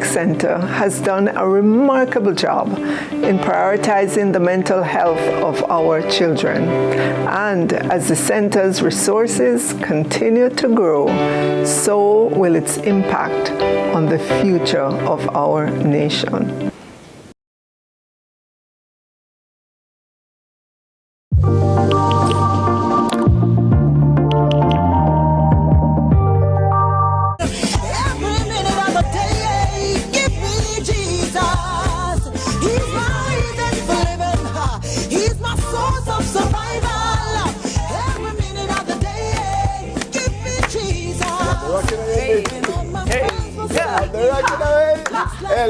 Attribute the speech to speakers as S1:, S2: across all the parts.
S1: Center has done a remarkable job in prioritizing the mental health of our children. And as the center's resources continue to grow, so will its impact on the future of our nation.
S2: Hey,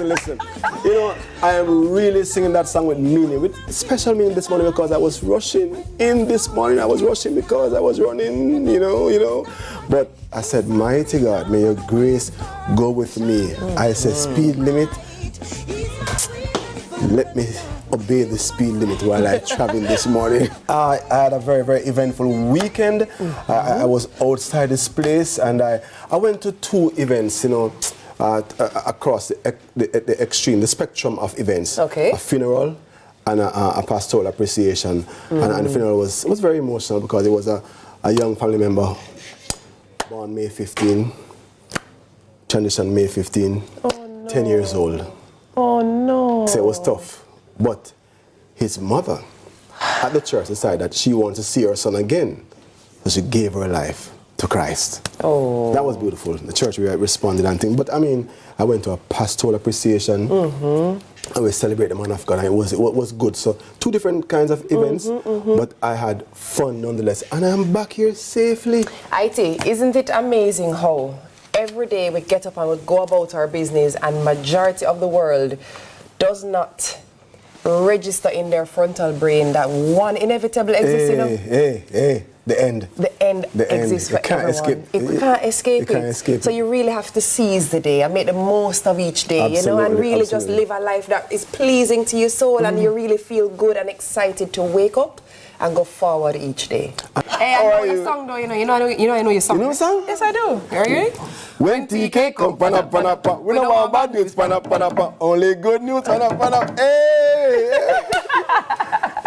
S2: listen. You know, I am really singing that song with meaning, with special meaning this morning because I was rushing in this morning. I was rushing because I was running, you know. But I said, mighty God, may your grace go with me. I said, speed limit, let me obey the speed limit while I traveled this morning. I had a very, very eventful weekend. I was outside this place and I went to 2 events, you know, across the extreme, the spectrum of events.
S3: Okay.
S2: A funeral and a pastoral appreciation. And the funeral was very emotional because it was a young family member born May 15, transitioned May 15, 10 years old.
S3: Oh no.
S2: So it was tough. But his mother at the church decided that she wanted to see her son again. So she gave her life to Christ. Oh. That was beautiful. The church responded and things. But I mean, I went to a pastoral appreciation and we celebrate the man of God. And it was good. So 2 different kinds of events, but I had fun nonetheless. And I'm back here safely.
S3: IT, isn't it amazing how every day we get up and we go about our business and majority of the world does not register in their frontal brain that one inevitable exists, you know?
S2: The end.
S3: The end exists for everyone. We can't escape it. So you really have to seize the day and make the most of each day, you know, and really just live a life that is pleasing to your soul and you really feel good and excited to wake up and go forward each day. Hey, I know your song though, I know your song.
S2: You know the song?
S3: Yes, I do. Are you ready?
S2: When TK come, panapa, we don't want bad news, panapa, only good news, panapa, hey!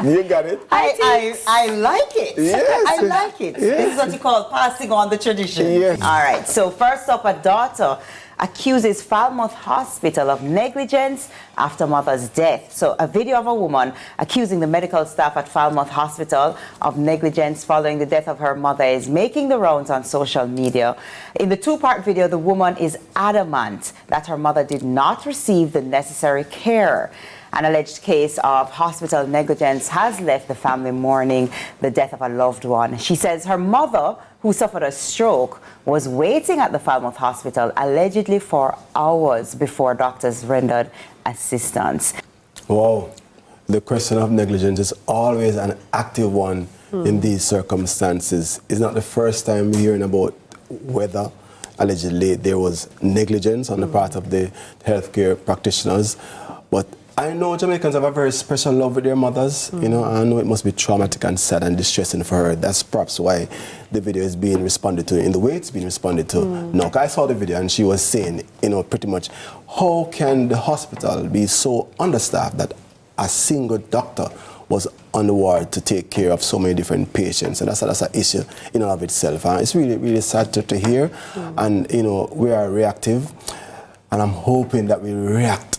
S2: You got it.
S4: I like it.
S2: Yes.
S4: I like it.
S2: Yes.
S4: This is what you call passing on the tradition.
S2: Yes.
S4: All right. So first up, a daughter accuses Falmouth Hospital of negligence after mother's death. So a video of a woman accusing the medical staff at Falmouth Hospital of negligence following the death of her mother is making the rounds on social media. In the 2-part video, the woman is adamant that her mother did not receive the necessary care. An alleged case of hospital negligence has left the family mourning the death of a loved one. She says her mother, who suffered a stroke, was waiting at the Falmouth Hospital allegedly for hours before doctors rendered assistance.
S2: Wow. The question of negligence is always an active one in these circumstances. It's not the first time we're hearing about whether allegedly there was negligence on the part of the healthcare practitioners, but I know Jamaicans have a very special love with their mothers, you know. I know it must be traumatic and sad and distressing for her. That's perhaps why the video is being responded to in the way it's being responded to. Now, I saw the video and she was saying, you know, pretty much, how can the hospital be so understaffed that a single doctor was on the ward to take care of so many different patients? And that's an issue in and of itself. It's really, really sad to hear. And, you know, we are reactive, and I'm hoping that we react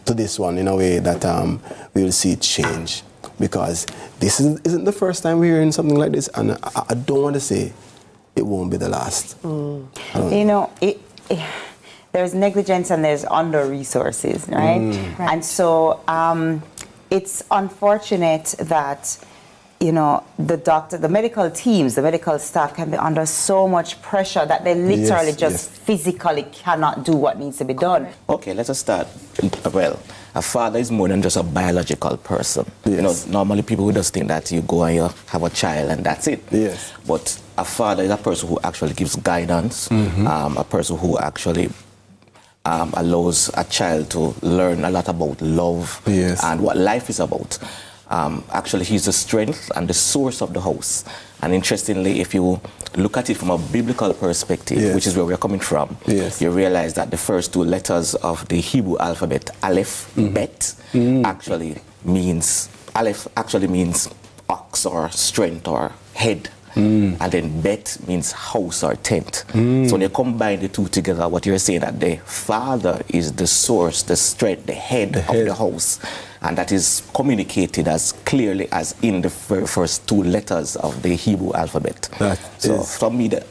S2: to this one in a way that we will see change, because this isn't the first time we're hearing something like this, and I don't want to say it won't be the last.
S4: You know, there's negligence and there's under-resources, right? And so it's unfortunate that, you know, the medical teams, the medical staff can be under so much pressure that they literally physically cannot do what needs to be done.
S5: Okay, let us start. Well, a father is more than just a biological person. You know, normally people would just think that you go and you have a child and that's it.
S2: Yes.
S5: But a father is a person who actually gives guidance, a person who actually allows a child to learn a lot about love and what life is about. Actually, he's the strength and the source of the house. And interestingly, if you look at it from a biblical perspective,
S2: yes.
S5: which is where we're coming from,
S2: yes.
S5: you realize that the first two letters of the Hebrew alphabet, Aleph, Bet, actually means, Aleph actually means ox or strength or head. And then Bet means house or tent. So when you combine the two together, what you're saying that the father is the source, the strength, the head of the house. And that is communicated as clearly as in the first two letters of the Hebrew alphabet. So for me, the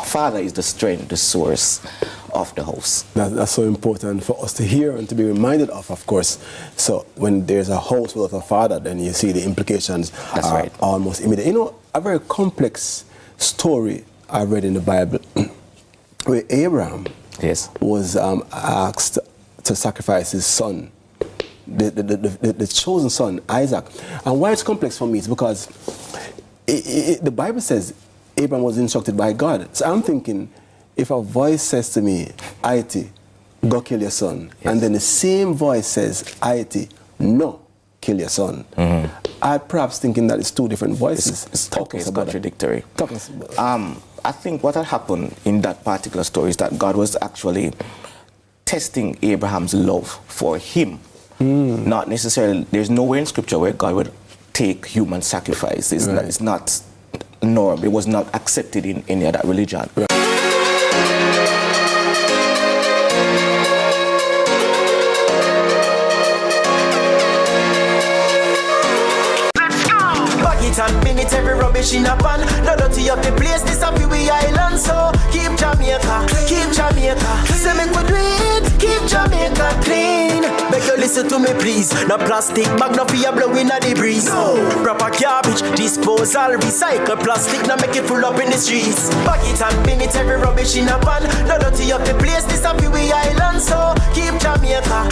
S5: father is the strength, the source of the house.
S2: That's so important for us to hear and to be reminded of course. So when there's a house without a father, then you see the implications are almost immediate. You know, a very complex story I read in the Bible where Abraham was asked to sacrifice his son, the chosen son, Isaac. And why it's complex for me is because the Bible says Abraham was instructed by God. So I'm thinking, if a voice says to me, Aiti, go kill your son, and then the same voice says, Aiti, no, kill your son, I'm perhaps thinking that it's two different voices.
S5: It's contradictory. I think what had happened in that particular story is that God was actually testing Abraham's love for him. Not necessarily, there's nowhere in scripture where God would take human sacrifice. It's not norm. It was not accepted in any other religion.
S6: And minute every rubbish in a pan. No dirty up the place, this a we island. So keep Jamaica, say me could do it, keep Jamaica clean. Beg you listen to me please. No plastic bag, no fear blowing at the breeze. No proper garbage, disposal, recycle plastic, now make it full up in the streets. Bag it and bin it every rubbish in a pan. No dirty up the place, this a we island. So keep Jamaica,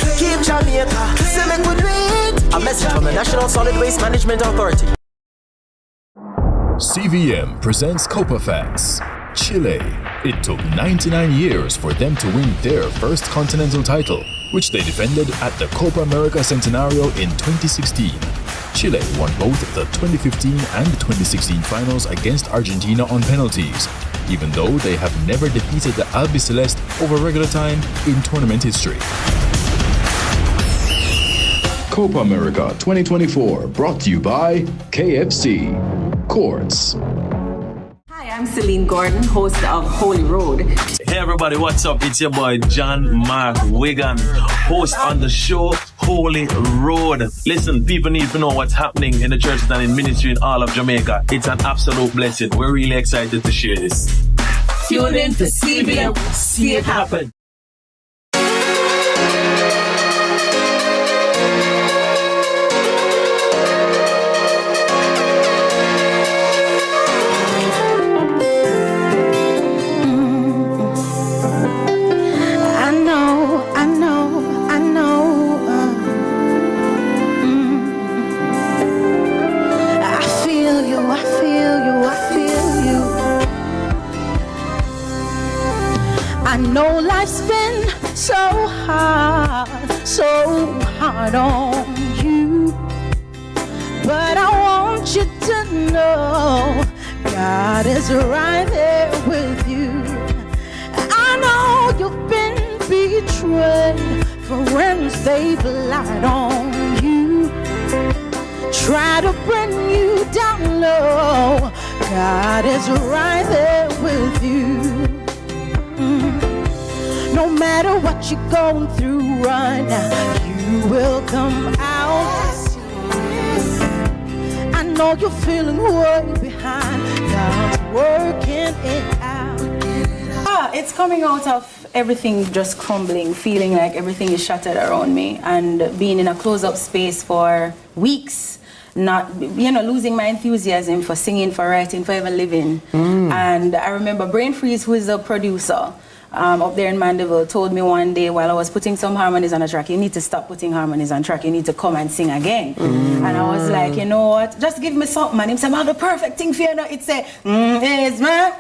S6: say me could do it. A message from the National Solid Waste Management Authority.
S7: CVM presents Copa Facts. Chile. It took 99 years for them to win their first continental title, which they defended at the Copa America Centenario in 2016. Chile won both the 2015 and 2016 finals against Argentina on penalties, even though they have never defeated the Albiceleste over regular time in tournament history. Copa America 2024, brought to you by KFC. Courts.
S8: Hi, I'm Celine Gordon, host of Holy Road.
S9: Hey everybody, what's up? It's your boy John Mark Wigan, host on the show Holy Road. Listen, people need to know what's happening in the churches and in ministry in all of Jamaica. It's an absolute blessing. We're really excited to share this.
S8: Tune in to CVM See It Happen.
S10: I know life's been so hard on you, but I want you to know God is right there with you. I know you've been betrayed, friends they've lied on you, try to bring you down low. God is right there with you. No matter what you're going through right now, you will come out. I know you're feeling way behind, God's working it out.
S8: It's coming out of everything just crumbling, feeling like everything is shattered around me, and being in a close-up space for weeks, not, losing my enthusiasm for singing, for writing, for even living. And I remember Brain Freeze, who is the producer, up there in Mandeville told me one day while I was putting some harmonies on a track, you need to stop putting harmonies on track, you need to come and sing again. And I was like, you know what, just give me something. And he said, well, the perfect thing for you, it's a, it's my,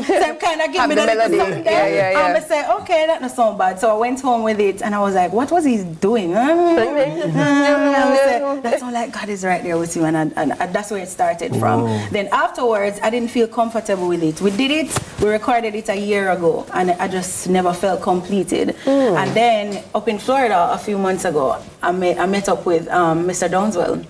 S8: So kind of give me the melody. Something there. And I said, okay, that not so bad. So I went home with it and I was like, what was he doing? And I said, that's all like God is right there with you. And that's where it started from. Then afterwards, I didn't feel comfortable with it. We did it, we recorded it a year ago, and I just never felt completed. And then up in Florida a few months ago, I met up with Mr. Downswell,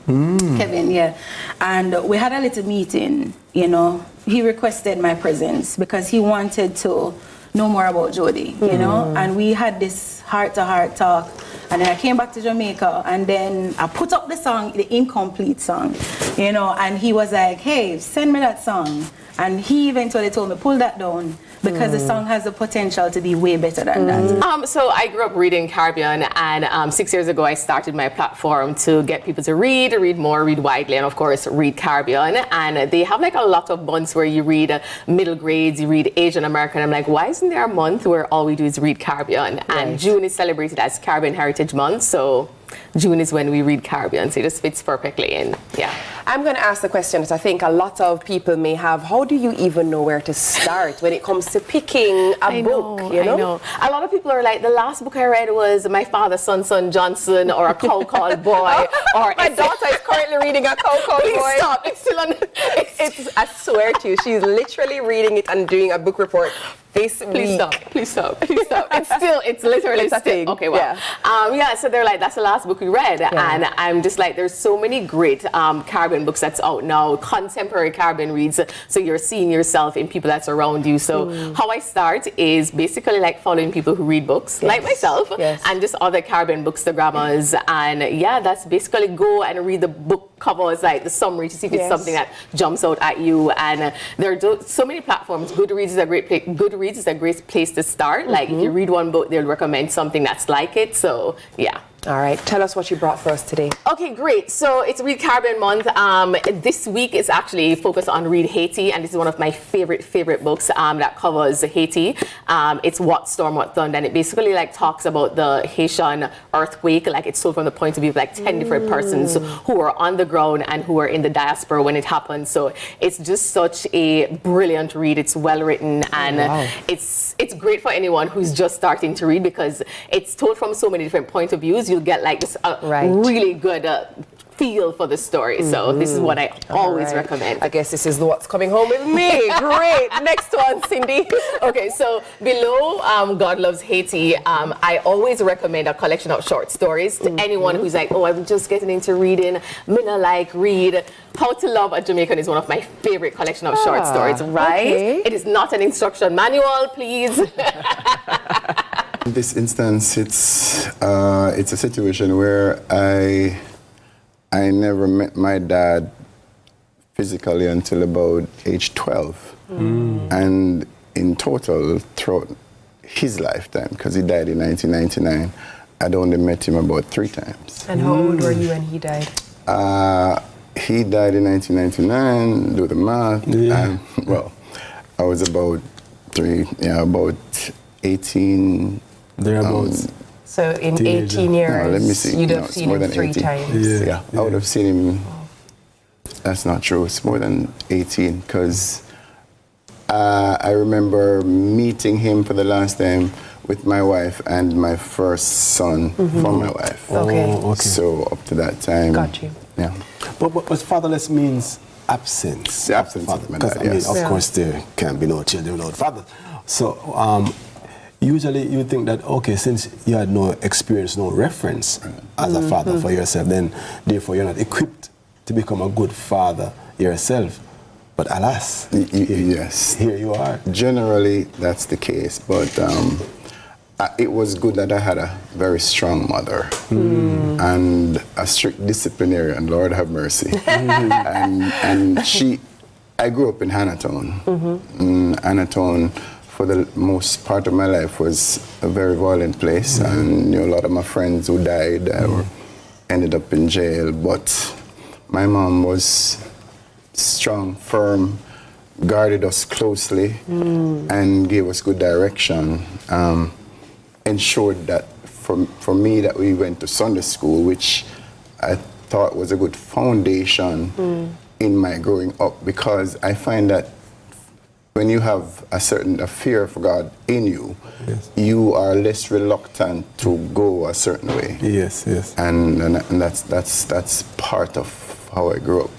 S8: Kevin, and we had a little meeting. You know, he requested my presence because he wanted to know more about Jody, you know, and we had this heart-to-heart talk. And then I came back to Jamaica, and then I put up the song, the incomplete song, you know, and he was like, hey, send me that song. And he eventually told me, pull that down, because the song has the potential to be way better than that.
S11: So I grew up reading Caribbean, and 6 years ago I started my platform to get people to read more, read widely, and of course read Caribbean. And they have like a lot of months where you read middle grades, you read Asian American. I'm like, why isn't there a month where all we do is read Caribbean? And June is celebrated as Caribbean Heritage Month, so June is when we read Caribbean, so it just fits perfectly in.
S3: I'm going to ask the question that I think a lot of people may have. How do you even know where to start when it comes to picking a book? You know?
S11: I know. A lot of people are like, the last book I read was My Father's Son Johnson, or A Cow Called Boy. Or
S3: my daughter is currently reading A Cow Called Boy.
S11: Please stop. It's still on.
S3: I swear to you, she's literally reading it and doing a book report.
S11: Please stop. It's literally still. Okay, well. So they're like, that's the last book we read. And I'm just like, there's so many great Caribbean books that's out now, contemporary Caribbean reads. So you're seeing yourself in people that's around you. So how I start is basically like following people who read books, like myself, and just other Caribbean bookstagrammas. And that's basically go and read the book covers, like the summary, to see if it's something that jumps out at you. And there are so many platforms. Goodreads is a great place. Goodreads is a great place to start. Like if you read one book, they'll recommend something that's like it. So
S3: All right, tell us what you brought for us today.
S11: Okay, great. So it's Read Caribbean Month. This week is actually focused on Read Haiti, and this is one of my favorite books that covers Haiti. It's What Storm, What Thunder, and it basically like talks about the Haitian earthquake. Like it's told from the point of view of like 10 different persons who were on the ground and who were in the diaspora when it happened. So it's just such a brilliant read. It's well written, and it's great for anyone who's just starting to read, because it's told from so many different points of views. You'll get like this really good feel for the story. So this is what I always recommend.
S3: I guess this is what's coming home with me. Great. Next one, Cindy.
S11: Okay, so below God Loves Haiti, I always recommend a collection of short stories to anyone who's like, oh, I'm just getting into reading. Mina like read. How to Love a Jamaican is one of my favorite collection of short stories, right? Okay. It is not an instruction manual, please.
S12: In this instance, it's a situation where I never met my dad physically until about age 12. And in total, throughout his lifetime, because he died in 1999, I'd only met him about 3 times.
S3: And how old were you when he died?
S12: He died in 1999, do the math. Well, I was about 18.
S2: Thereabouts.
S3: So in 18 years,
S12: no, let me see.
S3: You'd have seen him 3 times.
S12: Yeah, I would have seen him. That's not true. It's more than 18, because I remember meeting him for the last time with my wife and my first son from my wife.
S3: Okay.
S12: So up to that time.
S3: Got you.
S12: Yeah.
S2: But fatherless means absence.
S12: The absence of my dad, yes.
S2: Of course, there can be no children without father. So usually you think that, okay, since you had no experience, no reference as a father for yourself, then therefore you're not equipped to become a good father yourself. But alas,
S12: yes,
S2: here you are.
S12: Generally, that's the case. But it was good that I had a very strong mother and a strict disciplinarian, Lord have mercy. and I grew up in Hannahtown. Hannahtown, for the most part of my life, was a very violent place, and a lot of my friends who died ended up in jail. But my mom was strong, firm, guarded us closely and gave us good direction, ensured that for me that we went to Sunday school, which I thought was a good foundation in my growing up, because I find that when you have a fear for God in you, you are less reluctant to go a certain way.
S2: Yes, yes.
S12: And that's part of how I grew up.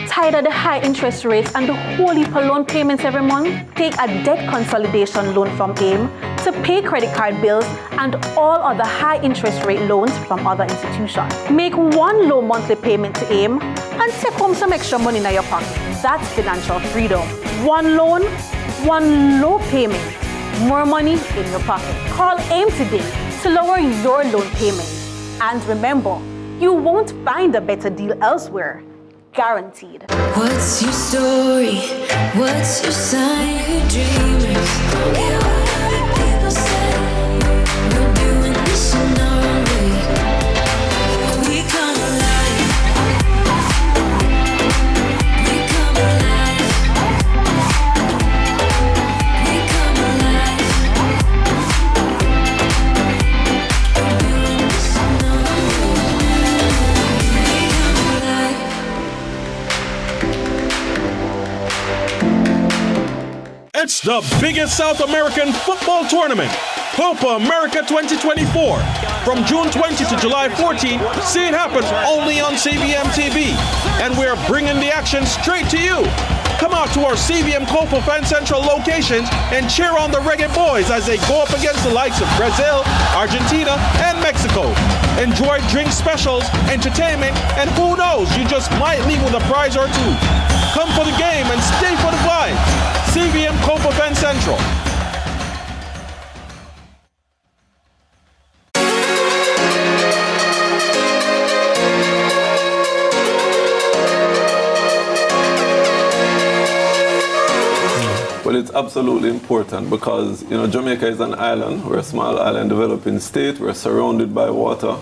S13: Tired of the high interest rates and the whole heap of loan payments every month? Take a debt consolidation loan from AIM to pay credit card bills and all other high interest rate loans from other institutions. Make one low monthly payment to AIM and take home some extra money in your pocket. That's financial freedom. One loan, one low payment, more money in your pocket. Call AIM today to lower your loan payment. And remember, you won't find a better deal elsewhere. Guaranteed.
S14: What's your story? What's your sign? Who dreamers? Don't care what other people say. We're doing this in our own way. We come alive. We come alive. We come alive. We're doing this in our own way. We come alive.
S15: It's the biggest South American football tournament, Copa America 2024. From June 20 to July 14, see it happen only on CVMTV. And we're bringing the action straight to you. Come out to our CVM Copa Fan Central locations and cheer on the Reggae Boys as they go up against the likes of Brazil, Argentina, and Mexico. Enjoy drink specials, entertainment, and who knows, you just might leave with a prize or two. Come for the game and stay for the vibe. CVM Copa Fan Central.
S16: Well, it's absolutely important because, Jamaica is an island. We're a small island developing state. We're surrounded by water.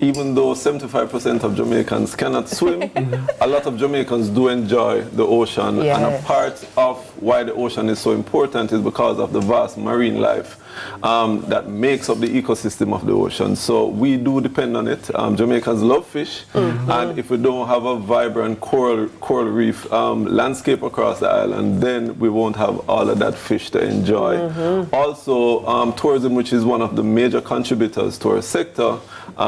S16: Even though 75% of Jamaicans cannot swim, a lot of Jamaicans do enjoy the ocean.
S3: Yeah.
S16: And a part of why the ocean is so important is because of the vast marine life that makes up the ecosystem of the ocean. So we do depend on it. Jamaicans love fish. And if we don't have a vibrant coral reef landscape across the island, then we won't have all of that fish to enjoy. Also, tourism, which is one of the major contributors to our sector,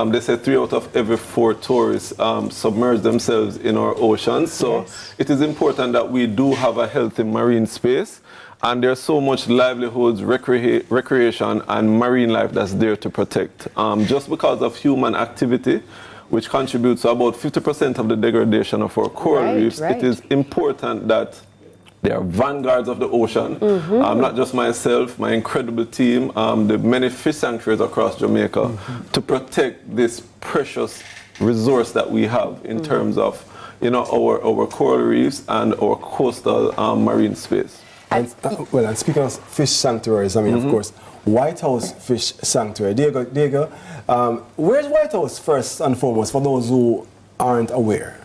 S16: they say 3 out of every 4 tourists submerge themselves in our oceans. So it is important that we do have a healthy marine space. And there's so much livelihoods, recreation, and marine life that's there to protect. Just because of human activity, which contributes to about 50% of the degradation of our coral reefs, it is important that they are vanguards of the ocean. Not just myself, my incredible team, the many fish sanctuaries across Jamaica, to protect this precious resource that we have in terms of, our coral reefs and our coastal marine space.
S2: And speaking of fish sanctuaries, of course, White House Fish Sanctuary. Diego, where's White House first and foremost for those who aren't aware?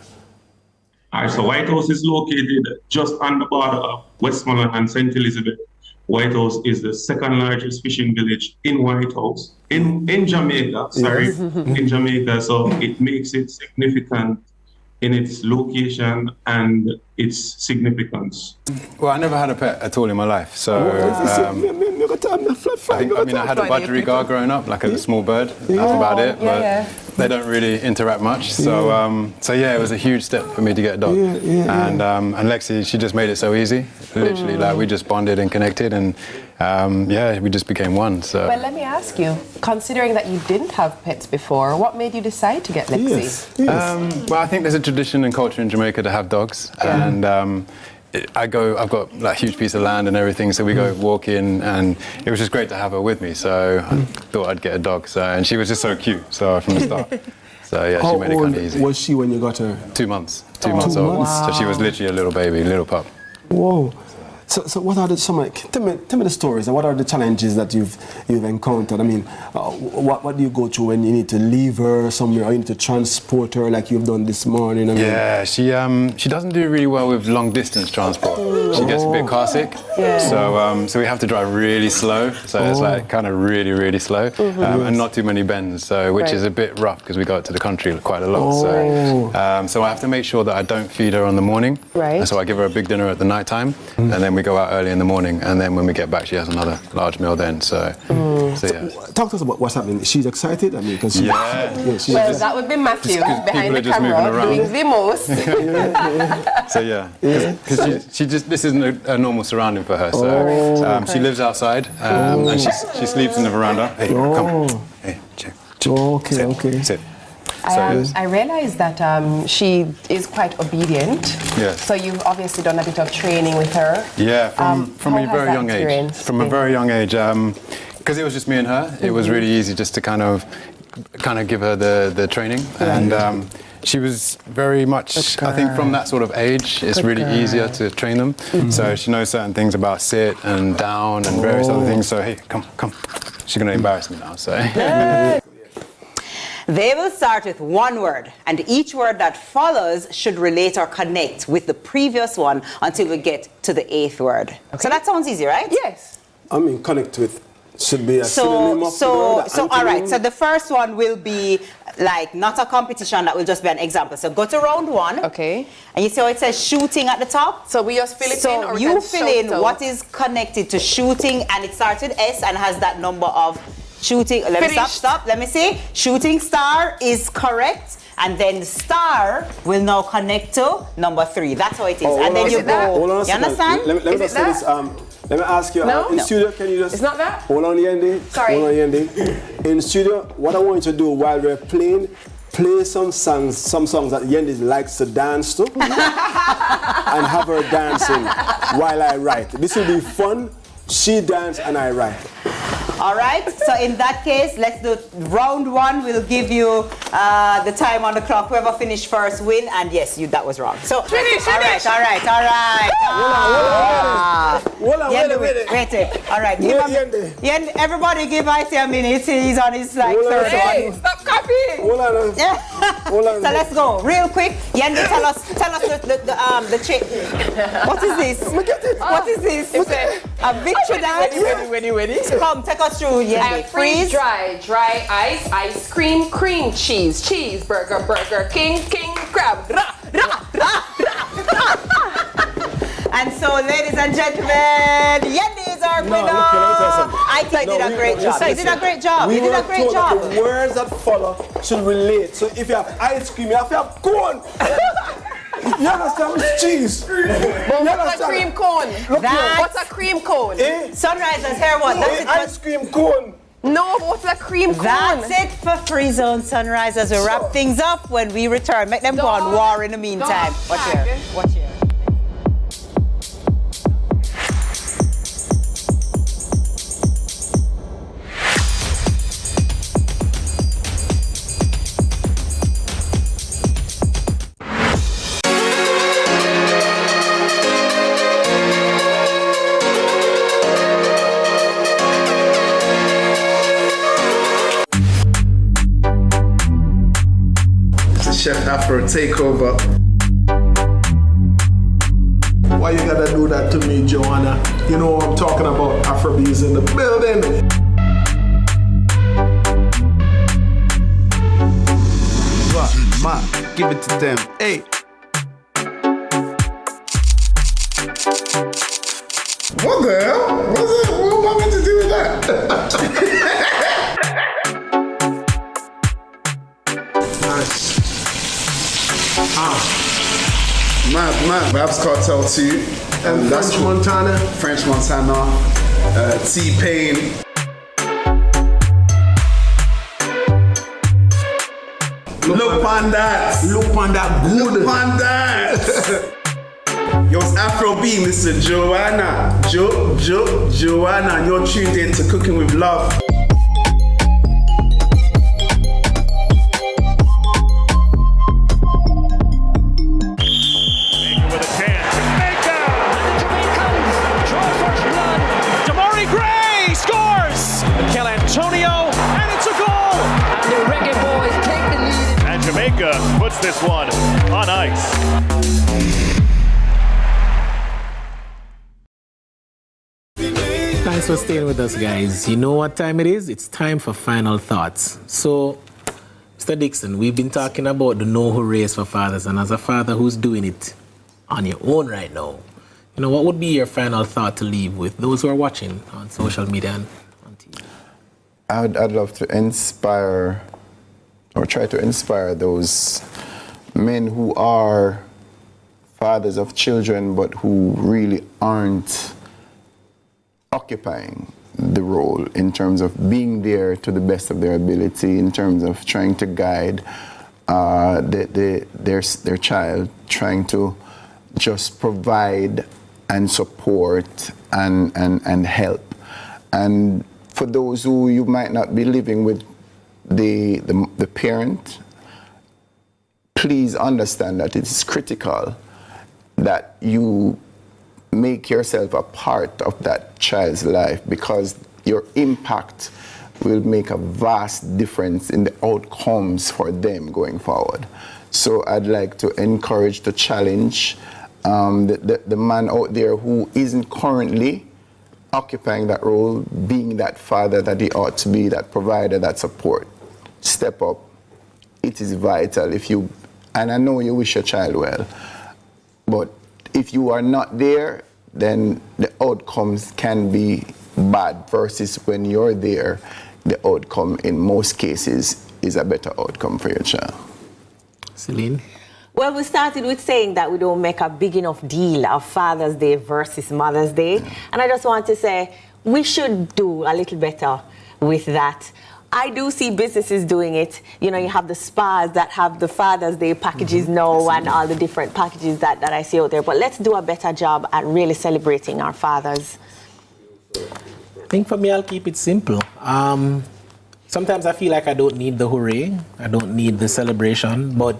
S17: All right, so White House is located just on the border of Westmoreland and St. Elizabeth. White House is the second largest fishing village in White House, in Jamaica, in Jamaica. So it makes it significant in its location and its significance.
S18: Well, I never had a pet at all in my life, so I had a budgerigar growing up, like a small bird. That's about it, but they don't really interact much. So, it was a huge step for me to get a dog. And Lexi, she just made it so easy. Literally, we just bonded and connected, and we just became one. So.
S3: Well, let me ask you, considering that you didn't have pets before, what made you decide to get Lexi?
S18: Well, I think there's a tradition and culture in Jamaica to have dogs, and I've got a huge piece of land and everything, so we go walking, and it was just great to have her with me. So I thought I'd get a dog. And she was just so cute. So from the start. So she made it kind of easy.
S2: Was she when you got her?
S18: 2 months. 2 months old. Wow. So she was literally a little baby, little pup.
S2: Whoa. So what are tell me the stories and what are the challenges that you've encountered? I mean, what do you go through when you need to leave her somewhere or you need to transport her like you've done this morning? I mean,
S18: yeah, she doesn't do really well with long distance transport. She gets a bit car sick.
S3: Yeah.
S18: So we have to drive really slow. So it's like kind of really slow and not too many bends. So which is a bit rough because we go out to the country quite a lot. So I have to make sure that I don't feed her in the morning.
S3: Right.
S18: And so I give her a big dinner at the night time, and then we go out early in the morning, and then when we get back, she has another large meal then. So yeah.
S2: Talk to us about what's happening. She's excited. I mean, because
S3: that would be Matthew behind the
S18: just
S3: camera
S18: moving
S3: doing the most.
S18: So yeah, because she just this isn't a normal surrounding for her. So she lives outside and she sleeps in the veranda. Hey, come. Hey, check.
S2: Okay.
S18: Sit.
S3: I realized that she is quite obedient.
S18: Yes.
S3: So you've obviously done a bit of training with her.
S18: Yeah, from
S3: how
S18: a
S3: has
S18: very
S3: that
S18: young age.
S3: experience
S18: From a very young age, because it was just me and her. It was really easy just to kind of give her the training, and she was very much. I think from that sort of age, it's really easier to train them. So she knows certain things about sit and down and various other things. So hey, come. She's gonna embarrass me now. So.
S4: They will start with one word, and each word that follows should relate or connect with the previous one until we get to the 8th word. Okay. So that sounds easy, right?
S3: Yes.
S2: I mean, connect with should be a synonym of the word.
S4: So all right. So the first one will be like not a competition. That will just be an example. So go to round 1.
S3: Okay.
S4: And you see how it says shooting at the top?
S3: So we just fill it in, or we
S4: you
S3: can
S4: fill
S3: shout
S4: in
S3: out.
S4: what is connected to shooting, and it starts with S and has that number of shooting. Let me stop. Let me see. Shooting star is correct. And then the star will now connect to number 3. That's how it is. And then you go.
S2: Hold on a
S4: You
S2: second.
S4: understand?
S2: Let me just say this. Let me ask you. In studio, can you just?
S3: It's not that.
S2: Hold on, Yendi.
S3: Sorry.
S2: Hold on, Yendi. In studio, what I want you to do while we're playing, play some songs that Yendi likes to dance to, and have her dancing while I write. This will be fun. She dance and I write.
S4: All right, so in that case, let's do round 1. We'll give you the time on the clock. Whoever finished first win, and yes, that was wrong. So,
S3: finish.
S4: All right. Wait. All right, everybody give Icy a minute. He's on his third one.
S3: Stop copying.
S2: Hold on.
S4: So let's go real quick. Yendi, tell us the trick. What is this? What is this? A victory dance.
S3: Ready.
S4: Come, take us through, Yendi.
S3: Freeze, dry ice cream, cream cheese, cheeseburger, Burger King, crab.
S4: And so, ladies and gentlemen, Yendi is our winner. I think you did a great job. You did a great job. You did a great job.
S2: The words that follow should relate. So if you have ice cream, you have to have cone. You understand? It's cheese.
S3: But what's a cream cone? What's a cream cone?
S4: Sunrisers, hair one. That's it.
S2: Ice cream cone.
S3: No, but what's a cream cone?
S4: That's it for Free Zone Sunrisers. We'll wrap things up when we return. Make them go on war in the meantime. Watch here.
S19: Chef Afro takeover.
S20: Why you gotta do that to me, Joanna? You know what I'm talking about. Afrobeats in the building.
S19: Give it to them. Hey. What the hell? What am I meant to do with that? Mad. Babs Cartel 2.
S20: And French Montana.
S19: French Montana. T-Pain. Look on that.
S20: Look on that. Good.
S19: Look on that. Yo, it's Afro B, Mr. Joanna. Joanna, you're tuned in to Cooking with Love.
S21: this one on ice.
S22: Thanks for staying with us, guys. You know what time it is? It's time for final thoughts. So, Mr. Dixon, we've been talking about the No Who Race for fathers, and as a father who's doing it on your own right now, you know, what would be your final thought to leave with those who are watching on social media and on TV?
S12: I'd love to inspire, or try to inspire those men who are fathers of children, but who really aren't occupying the role in terms of being there to the best of their ability, in terms of trying to guide their child, trying to just provide and support and help. And for those who you might not be living with the parent, please understand that it's critical that you make yourself a part of that child's life, because your impact will make a vast difference in the outcomes for them going forward. So I'd like to encourage, to challenge the man out there who isn't currently occupying that role, being that father that he ought to be, that provider, that support. Step up. It is vital. And I know you wish your child well, but if you are not there, then the outcomes can be bad, versus when you're there, the outcome in most cases is a better outcome for your child.
S22: Celine?
S4: Well, we started with saying that we don't make a big enough deal of Father's Day versus Mother's Day. And I just want to say we should do a little better with that. I do see businesses doing it. You know, you have the spas that have the Father's Day packages now, and all the different packages that I see out there. But let's do a better job at really celebrating our fathers.
S22: I think for me, I'll keep it simple. Sometimes I feel like I don't need the hooray. I don't need the celebration. But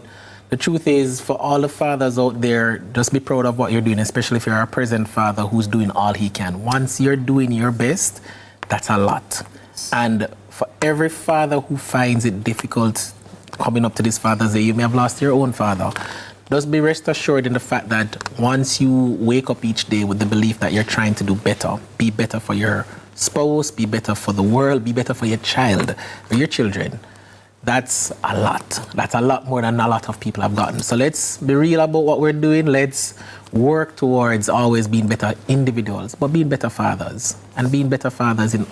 S22: the truth is, for all the fathers out there, just be proud of what you're doing, especially if you're a present father who's doing all he can. Once you're doing your best, that's a lot. And for every father who finds it difficult coming up to this Father's Day, you may have lost your own father. Just be rest assured in the fact that once you wake up each day with the belief that you're trying to do better, be better for your spouse, be better for the world, be better for your child, or your children, that's a lot. That's a lot more than a lot of people have gotten. So let's be real about what we're doing. Let's work towards always being better individuals, but being better fathers, and being better fathers in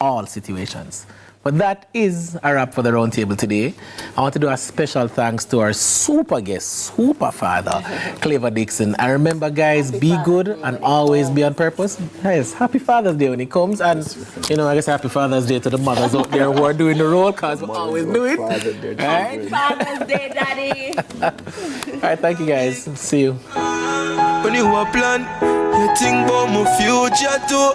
S22: all situations. But that is a wrap for the round table today. I want to do a special thanks to our super guest, super father, Clever Dixon. And remember, guys, be good and always be on purpose. Guys, happy Father's Day when it comes. And, you know, I guess happy Father's Day to the mothers out there who are doing the role, because we always do it. Right?
S4: Father's Day, Daddy.
S22: All right, thank you, guys. See you.
S6: When you a plan, you think about my future too.